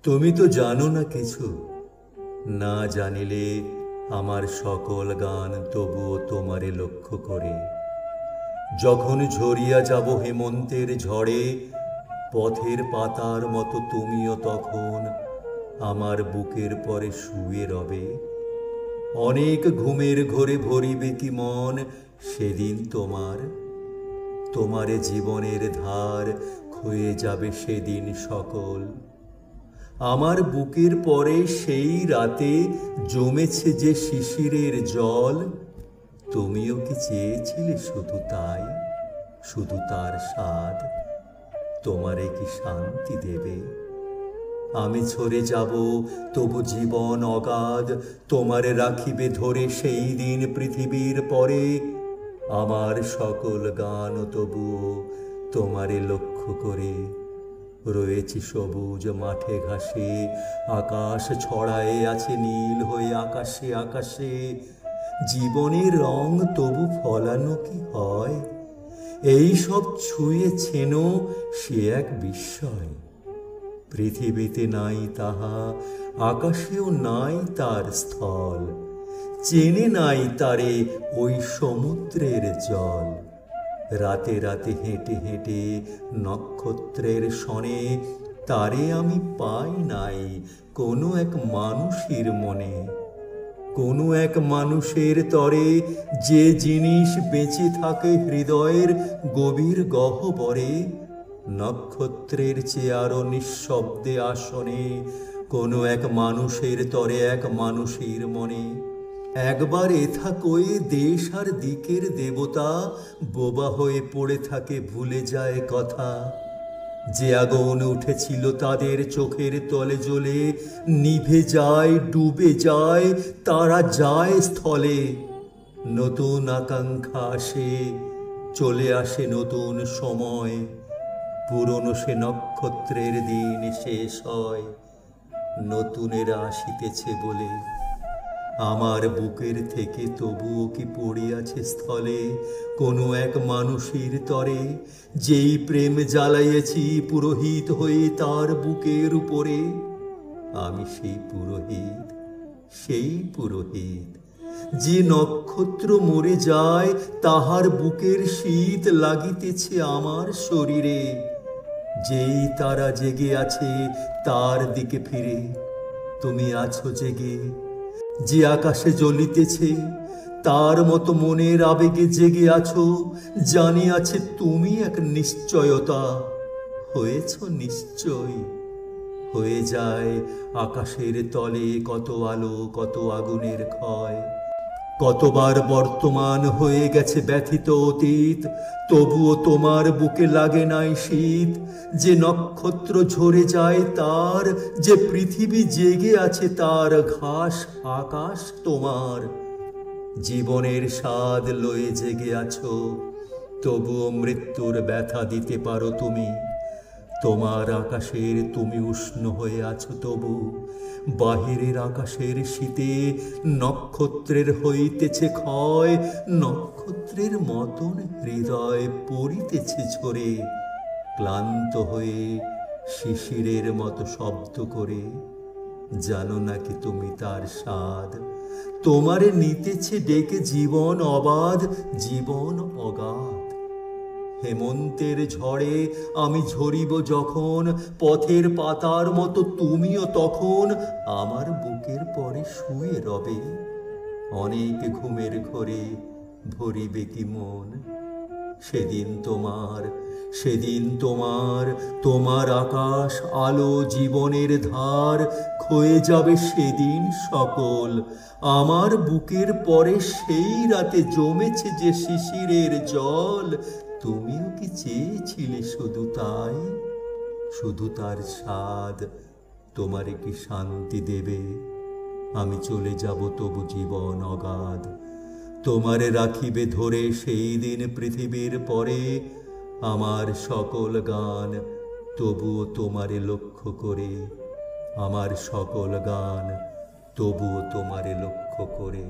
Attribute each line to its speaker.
Speaker 1: তুমি তো জানো না কিছু, না জানিলে আমার সকল গান তবুও তোমারে লক্ষ্য করে। যখন ঝরিয়া যাব হেমন্তের ঝড়ে, পথের পাতার মতো তুমিও তখন আমার বুকের পরে শুয়ে রবে। অনেক ঘুমের ঘোরে ভরিবে কি মন সেদিন তোমার, তোমারে জীবনের ধার ক্ষয়ে যাবে সেদিন সকল। আমার বুকের পরে সেই রাতে জমেছে যে শিশিরের জল, তুমিও কি চেয়েছিলে শুধু তাই, শুধু তার স্বাদ? তোমারে কি শান্তি দেবে? আমি ঝরে যাব তবু জীবন অগাধ, তোমারে রাখিবে ধরে সেই দিন পৃথিবীর পরে। আমার সকল গান তবুও তোমারে লক্ষ্য করে। রয়েছি সবুজ মাঠে ঘাসে, আকাশ ছড়ায়ে আছে নীল হয়ে আকাশে আকাশে। জীবনের রং তবু ফলানো কি হয়? এই সব ছুঁয়েছেন সে এক বিস্ময়। পৃথিবীতে নাই তাহা, আকাশেও নাই তার স্থল, চেনে নাই তারে ওই সমুদ্রের জল। রাতে রাতে হেঁটে হেঁটে নক্ষত্রের সনে, তারে আমি পাই নাই কোনো এক মানুষের মনে। কোনো এক মানুষের তরে যে জিনিস বেঁচে থাকে হৃদয়ের গভীর গহ্বরে, নক্ষত্রের চেয়ে আরো নিঃশব্দে আসনে, কোনো এক মানুষের তরে এক মানুষের মনে। একবার এথা কয়ে দেশ আর দিকের দেবতা বোবা হয়ে পড়ে থাকে, ভুলে যায় কথা। যে আগুন উঠেছিল তাদের চোখের তলে জ্বলে, নিভে যায় ডুবে যায়, তারা যায় স্থলে। নতুন আকাঙ্ক্ষা আসে, চলে আসে নতুন সময়, পুরনো সে নক্ষত্রের দিন শেষ হয়, নতুনেরা আসিতেছে বলে। আমার বুকের থেকে তবুও কি পড়ে আছে স্থলে কোনো এক মানুষের তরে, যেই প্রেম জ্বালাইয়েছি পুরোহিত হয়ে তার বুকের উপরে। আমি সেই পুরোহিত, সেই পুরোহিত, যে নক্ষত্র মরে যায় তাহার বুকের শীত লাগিতেছে আমার শরীরে। যেই তারা জেগে আছে তার দিকে ফিরে, তুমি আছো জেগে। যে আকাশে জ্বলিতেছে তার মতো মনের আবেগে জেগে আছো, জানি আছে তুমি এক নিশ্চয়তা। হয়েছ নিশ্চয়, হয়ে যায় আকাশের তলে কত আলো কত আগুনের ক্ষয়। কতবার বর্তমান হয়ে গেছে ব্যথিত অতীত, তবুও তোমার বুকে লাগে নাই শীত। যে নক্ষত্র ঝরে যায় তার, যে পৃথিবী জেগে আছে তার, ঘাস আকাশ তোমার। জীবনের স্বাদ লয়ে জেগে আছো, তবুও মৃত্যুর ব্যথা দিতে পারো তুমি। তোমার আকাশের তুমি উষ্ণ হয়ে আছো তবু, বাহিরের আকাশের শীতে নক্ষত্রের হইতেছে ক্ষয়। নক্ষত্রের মতন হৃদয় পড়িতেছে ঝরে, ক্লান্ত হয়ে শিশিরের মতো শব্দ করে। জানো নাকি তুমি তার স্বাদ? তোমারে নিতেছে ডেকে জীবন অবাধ, জীবন অগাধ। হেমন্তের ঝড়ে আমি ঝরিব যখন, পথের পাতার মতো তুমিও তখন আমার বুকের পরে শুয়ে রবে। অনেক ঘুমের ঘোরে ভরিবে কি মন সেদিন তোমার, সেদিন তোমার। তোমার আকাশ আলো জীবনের ধার ক্ষয়ে যাবে সেদিন সকল। আমার বুকের পরে সেই রাতে জমেছে যে শিশিরের জল, তুমিও কি চেয়েছিলে শুধু তাই, শুধু তার স্বাদ? তোমারে কি শান্তি দেবে? আমি চলে যাব তবু জীবন অগাধ, তোমারে রাখিবে ধরে সেই দিন পৃথিবীর পরে। আমার সকল গান তবুও তোমারে লক্ষ্য করে, আমার সকল গান তবুও তোমারে লক্ষ্য করে।